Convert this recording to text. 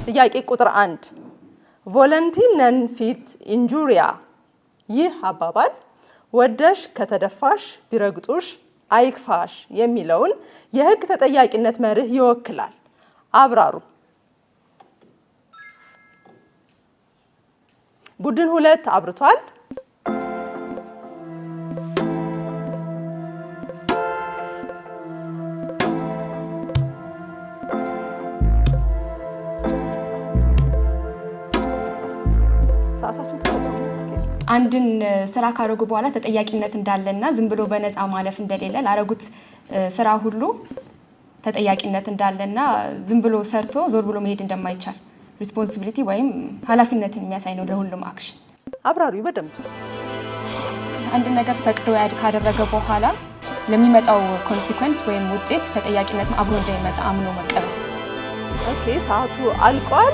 ጥያቄ ቁጥር 1 ቮለንቲር ነን ፊት ኢንጁሪያ ይህ አባባል ወደሽ ከተደፋሽ ቢረግጡሽ አይክፋሽ የሚለውን የህግ ተጠያቂነት መርህ ይወክላል አብራሩ ቡድን 2 አብርቷል አንድን ስራ ካረጉ በኋላ ተጠያቂነት እንዳለና ዝም ብሎ በነፃ ማለፍ እንደሌለ ላረጉት ስራ ሁሉ ተጠያቂነት እንዳለና ዝም ብሎ ሰርቶ ዞር ብሎ መሄድ እንደማይቻል ሪስፖንሲቢሊቲ ወይም ኃላፊነትን የሚያሳይ ነው ለሁሉም አክሽን አብራሩ በደንብ አንድ ነገር ፈቅዶ ካደረገ በኋላ ለሚመጣው ኮንሲኩዌንስ ወይም ውጤት ተጠያቂነትን አብሮ እንደሚመጣ አምኖ መቀበል ኦኬ ሰዓቱ አልቋል